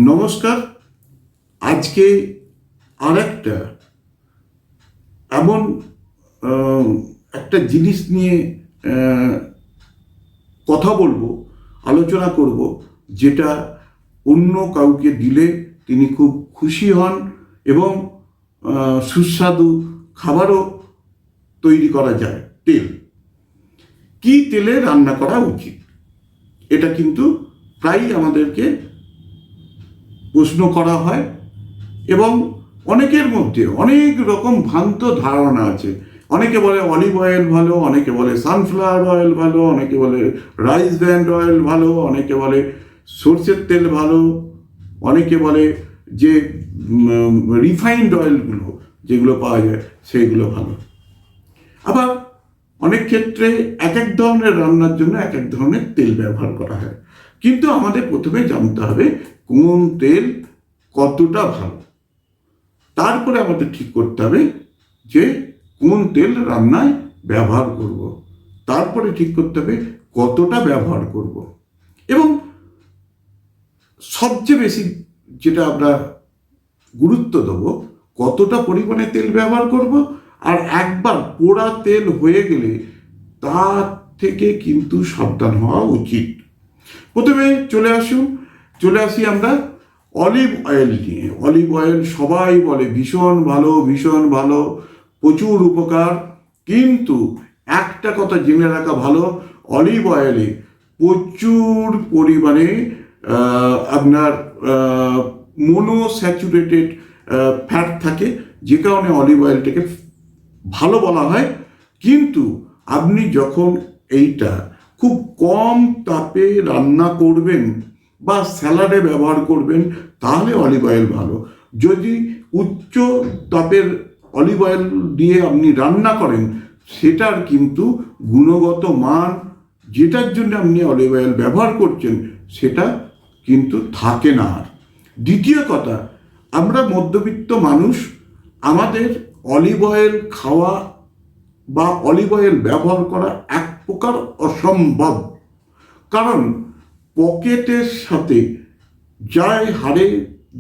নমস্কার। আজকে আর একটা এমন একটা জিনিস নিয়ে কথা বলবো, আলোচনা করব, যেটা অন্য কাউকে দিলে তিনি খুব খুশি হন এবং সুস্বাদু খাবারও তৈরি করা যায়। তেল, কি তেলে রান্না করা উচিত, এটা কিন্তু প্রায়ই আমাদেরকে প্রশ্ন করা হয় এবং অনেকের মধ্যে অনেক রকম ভ্রান্ত ধারণা আছে। অনেকে বলে অলিভ অয়েল ভালো, অনেকে বলে সানফ্লাওয়ার অয়েল ভালো, অনেকে বলে রাইস ব্র্যান্ড অয়েল ভালো, অনেকে বলে সরষের তেল ভালো, অনেকে বলে যে রিফাইন্ড অয়েলগুলো যেগুলো পাওয়া যায় সেগুলো ভালো। আবার অনেক ক্ষেত্রে এক এক ধরনের রান্নার জন্য এক এক ধরনের তেল ব্যবহার করা হয়, কিন্তু আমাদের প্রথমে জানতে হবে কোন তেল কতটা ভালো। তারপরে আমাদের ঠিক করতে হবে যে কোন তেল রান্নায় ব্যবহার করব, তারপরে ঠিক করতে হবে কতটা ব্যবহার করব। এবং সবচেয়ে বেশি যেটা আমরা গুরুত্ব দেব, কতটা পরিমাণে তেল ব্যবহার করব। আর একবার পোড়া তেল হয়ে গেলে তার থেকে কিন্তু সাবধান হওয়া উচিত। প্রথমে চলে আসি আমরা অলিভ অয়েল নিয়ে। অলিভ অয়েল সবাই বলে ভীষণ ভালো, ভীষণ ভালো, প্রচুর উপকার। কিন্তু একটা কথা জেনে রাখা ভালো, অলিভ অয়েলে প্রচুর পরিমাণে আপনার মোনোস্যাচুরেটেড ফ্যাট থাকে, যে কারণে অলিভ অয়েলটাকে ভালো বলা হয়। কিন্তু আপনি যখন এইটা খুব কম তাপে রান্না করবেন বা স্যালাডে ব্যবহার করবেন, তাহলে অলিভ অয়েল ভালো। যদি উচ্চ তাপের অলিভ অয়েল দিয়ে আপনি রান্না করেন, সেটার কিন্তু গুণগত মান, যেটার জন্য আপনি অলিভ অয়েল ব্যবহার করছেন, সেটা কিন্তু থাকে না। দ্বিতীয় কথা, আমরা মধ্যবিত্ত মানুষ, আমাদের অলিভ অয়েল খাওয়া বা অলিভ অয়েল ব্যবহার করা এক প্রকার অসম্ভব। কারণ পকেটের সাথে যাই হারে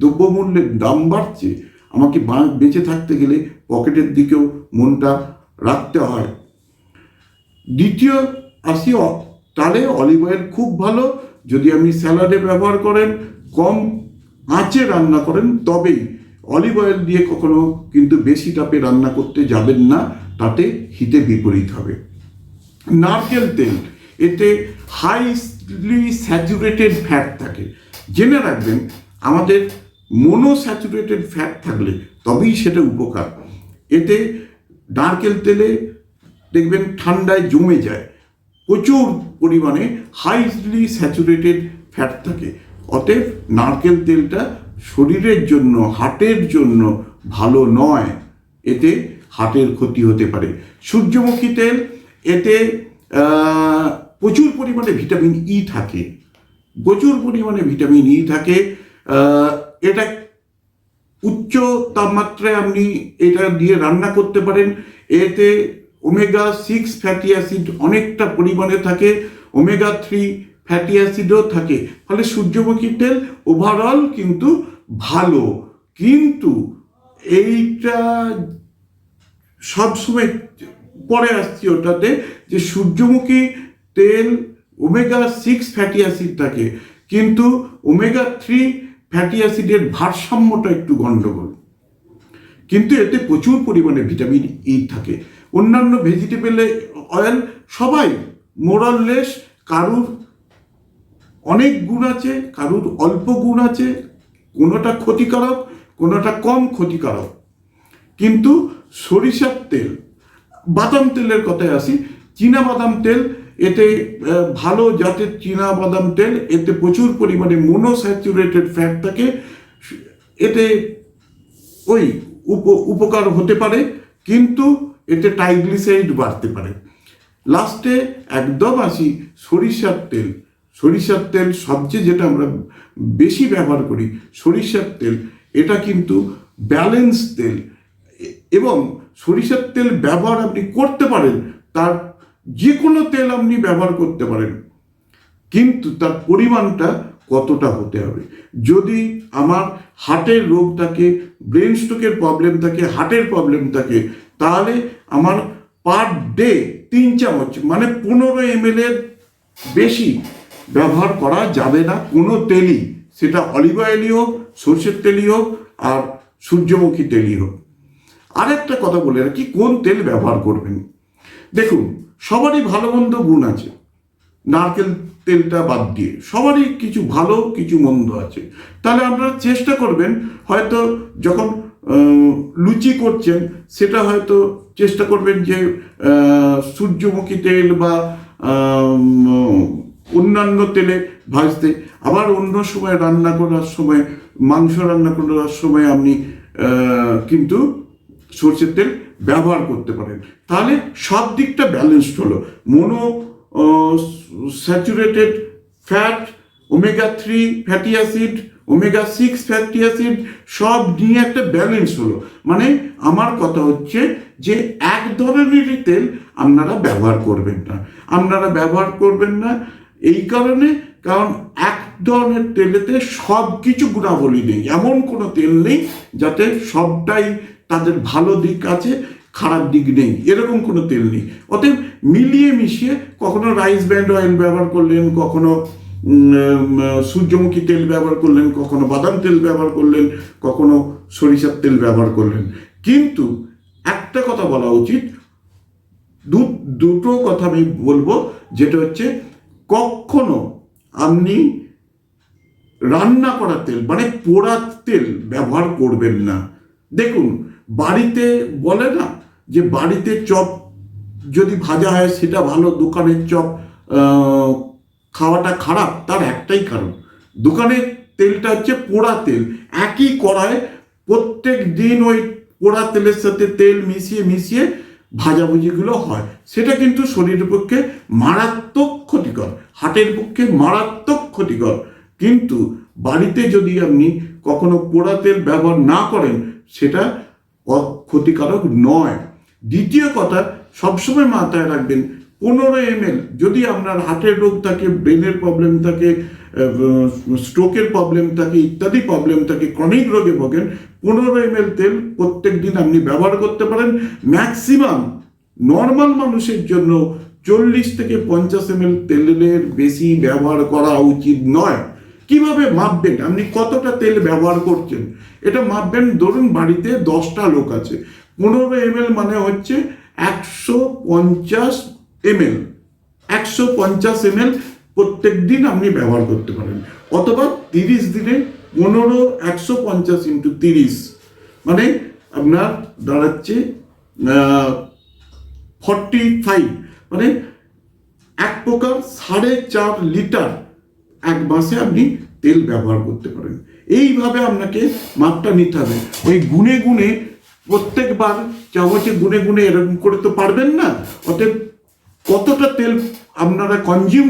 দ্রব্যমূল্যের দাম বাড়ছে, আমাকে বেঁচে থাকতে গেলে পকেটের দিকেও মনটা রাখতে হয়। দ্বিতীয় আসি, তাহলে অলিভ অয়েল খুব ভালো যদি আপনি স্যালাডে ব্যবহার করেন, কম আঁচে রান্না করেন, তবেই। অলিভ অয়েল দিয়ে কখনো কিন্তু বেশি তাপে রান্না করতে যাবেন না, তাতে হিতে বিপরীত হবে। নারকেল তেল, এতে হাইলি স্যাচুরেটেড ফ্যাট থাকে। জেনে রাখবেন, আমাদের মোনোস্যাচুরেটেড ফ্যাট থাকলে তবেই সেটা উপকার। এতে নারকেল তেলে দেখবেন ঠান্ডায় জমে যায়, প্রচুর পরিমাণে হাইলি স্যাচুরেটেড ফ্যাট থাকে। অতএব নারকেল তেলটা শরীরের জন্য, হার্টের জন্য ভালো নয়, এতে হার্টের ক্ষতি হতে পারে। সূর্যমুখী তেল, এতে প্রচুর পরিমাণে ভিটামিন ই থাকে, প্রচুর পরিমাণে ভিটামিন ই থাকে। এটা উচ্চ তাপমাত্রায় আপনি এটা দিয়ে রান্না করতে পারেন। এতে ওমেগা 6 ফ্যাটি অ্যাসিড অনেকটা পরিমাণে থাকে, ওমেগা 3 ফ্যাটি অ্যাসিডও থাকে। ফলে সূর্যমুখী তেল ওভারঅল কিন্তু ভালো। কিন্তু এইটা সবসময় পরে আসছি ওটাতে, যে সূর্যমুখী তেল ওমেগা 6 ফ্যাটি অ্যাসিড থাকে, কিন্তু ওমেগা 3 ফ্যাটি অ্যাসিডের ভারসাম্যটা একটু গণ্ডগোল। কিন্তু এতে প্রচুর পরিমাণে ভিটামিন ই থাকে। অন্যান্য ভেজিটেবল অয়েল সবাই মোরাললেস, কারুর অনেক গুণ আছে, কারুর অল্প গুণ আছে, কোনোটা ক্ষতিকারক, কোনোটা কম ক্ষতিকারক। কিন্তু সরিষার তেল, বাদাম তেলের কথায় আসি, চীনা বাদাম তেল, এতে ভালো জাতের চীনা বাদাম তেল, এতে প্রচুর পরিমাণে মোনোস্যাচুরেটেড ফ্যাট থাকে। এতে ওই উপকার হতে পারে, কিন্তু এতে ট্রাইগ্লিসারাইড বাড়তে পারে। লাস্টে একদম আসি সরিষার তেল। সরিষার তেল সবচেয়ে যেটা আমরা বেশি ব্যবহার করি, সরিষার তেল, এটা কিন্তু ব্যালেন্স তেল। এবং সরিষার তেল ব্যবহার আপনি করতে পারেন, তার যে কোনো তেল আপনি ব্যবহার করতে পারেন, কিন্তু তার পরিমাণটা কতটা হতে হবে। যদি আমার হার্টের রোগ থাকে, ব্রেন স্ট্রোকের প্রবলেম থাকে, হার্টের প্রবলেম থাকে, তাহলে আমার পার ডে 3 চামচ মানে 15 ml এর বেশি ব্যবহার করা যাবে না কোনো তেলই, সেটা অলিভ অয়েলই হোক, সর্ষের তেলই হোক, আর সূর্যমুখী তেলই হোক। আরেকটা কথা বলে রাখি, কোন তেল ব্যবহার করবেন। দেখুন, সবারই ভালো মন্দ গুণ আছে, নারকেল তেলটা বাদ দিয়ে সবারই কিছু ভালো কিছু মন্দ আছে। তাহলে আপনারা চেষ্টা করবেন, হয়তো যখন লুচি করছেন সেটা হয়তো চেষ্টা করবেন যে সূর্যমুখী তেল বা অন্যান্য তেলে ভাজতে। আবার অন্য সময় রান্না করার সময়, মাংস রান্না করার সময় আপনি কিন্তু সরষের তেল ব্যবহার করতে পারেন। তাহলে সব দিকটা ব্যালেন্সড হলো, mono saturated fat, omega-3 fatty acid, omega-6 fatty acid, সব নিয়ে একটা ব্যালেন্স হলো। মানে আমার কথা হচ্ছে যে এক ধরনেরই তেল আপনারা ব্যবহার করবেন না এই কারণে, কারণ এক ধরনের তেলেতে সব কিছু গুণাবলী নেই, এমন কোনো তেল নেই যাতে সবটাই তাদের ভালো দিক আছে, খারাপ দিক নেই, এরকম কোনো তেল নেই। অতএব মিলিয়ে মিশিয়ে কখনো রাইস ব্র্যান্ড অয়েল ব্যবহার করলেন, কখনো সূর্যমুখী তেল ব্যবহার করলেন, কখনো বাদাম তেল ব্যবহার করলেন, কখনো সরিষার তেল ব্যবহার করলেন। কিন্তু একটা কথা বলা উচিত, দুটো কথা আমি বলবো, যেটা হচ্ছে কখনো আপনি রান্না করা তেল মানে পোড়া তেল ব্যবহার করবেন না। দেখুন, বাড়িতে বলে না যে বাড়িতে চপ যদি ভাজা হয় সেটা ভালো, দোকানের চপ খাওয়াটা খারাপ। তার একটাই কারণ, দোকানের তেলটা হচ্ছে পোড়া তেল, একই কড়ায় প্রত্যেক দিন ওই পোড়া তেলের সাথে তেল মিশিয়ে ভাজাভুজিগুলো হয়। সেটা কিন্তু শরীরের পক্ষে মারাত্মক ক্ষতিকর, হার্টের পক্ষে মারাত্মক ক্ষতিকর। কিন্তু বাড়িতে যদি আপনি কখনো পোড়া তেল ব্যবহার না করেন, সেটা ক্ষতিকারক নয়। দ্বিতীয় কথা, সবসময় মাথায় রাখবেন, 15 ml, যদি আপনার হার্টের রোগ থাকে, ব্রেনের প্রবলেম থাকে, স্ট্রোকের প্রবলেম থাকে, ইত্যাদি প্রবলেম থাকে, ক্রনিক রোগে ভোগেন, 15 ml তেল প্রত্যেক দিন আপনি ব্যবহার করতে পারেন। ম্যাক্সিমাম নর্মাল মানুষের জন্য 40 থেকে 50 ml তেলের বেশি ব্যবহার করা উচিত নয়। কিভাবে মাপবেন আপনি কতটা তেল ব্যবহার করছেন? এটা মাপবেন, ধরুন বাড়িতে 10টা লোক আছে, 15 ml মানে হচ্ছে 150 ml, 150 ml প্রত্যেক দিন আপনি ব্যবহার করতে পারেন। অথবা 30 দিনে 15, 150 × 30 মানে আপনার দাঁড়াচ্ছে 45, মানে এক প্রকার 4.5 লিটার এক মাসে আপনি তেল ব্যবহার করতে পারেন। এইভাবে আপনাকে মাপটা নিতে হবে। ওই গুনে প্রত্যেকবার চামচে গুনে এরকম করে তো পারবেন না। অতএব কতটা তেল আপনারা কনজিউম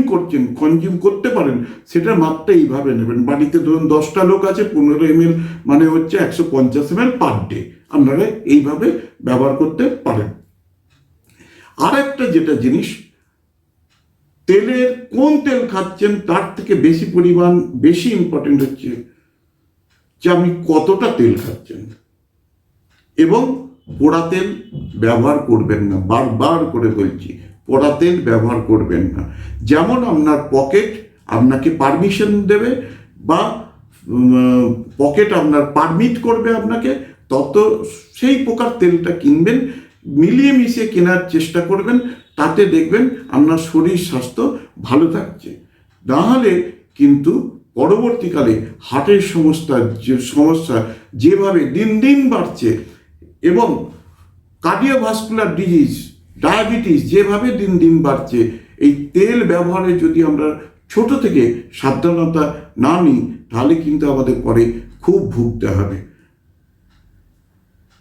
করতে পারেন, সেটার মাপটা এইভাবে নেবেন। বাড়িতে ধরুন 10টা লোক আছে, 15 ml মানে হচ্ছে 150 ml পার ডে, আপনারা এইভাবে ব্যবহার করতে পারেন। আর একটা যেটা জিনিস, তেলের কোন তেল খাচ্ছেন তার থেকে বেশি ইম্পর্টেন্ট হচ্ছে যে আপনি কতটা তেল খাচ্ছেন। এবং পোড়া তেল ব্যবহার করবেন না, বারবার করে বলছি, পোড়া তেল ব্যবহার করবেন না। যেমন আপনার পকেট আপনাকে পারমিশন দেবে বা পকেট আপনার পারমিট করবে আপনাকে, তত সেই প্রকার তেলটা কিনবেন, মিলিয়ে মিশিয়ে কেনার চেষ্টা করবেন। তাতে দেখবেন আপনার শরীর স্বাস্থ্য ভালো থাকছে। নাহলে কিন্তু পরবর্তীকালে হার্টের সমস্যা যেভাবে দিন দিন বাড়ছে, এবং কার্ডিওভাস্কুলার ডিজিজ, ডায়াবেটিস যেভাবে দিন দিন বাড়ছে, এই তেল ব্যবহারে যদি আমরা ছোট থেকে সাবধানতা না নিই, তাহলে কিন্তু আমাদের পরে খুব ভুগতে হবে।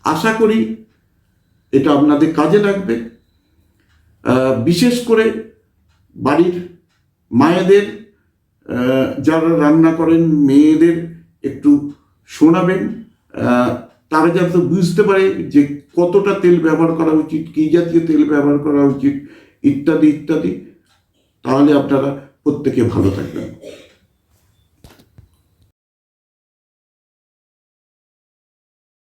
আশা করি এটা আপনাদের কাজে লাগবে। বিশেষ করে বাড়ির মায়েদের, যারা রান্না করেন, মেয়েদের একটু শোনাবেন, তারা যাতে বুঝতে পারে যে কতটা তেল ব্যবহার করা উচিত, কী জাতীয় তেল ব্যবহার করা উচিত, ইত্যাদি ইত্যাদি। তাহলে আপনারা প্রত্যেকে ভালো থাকবেন।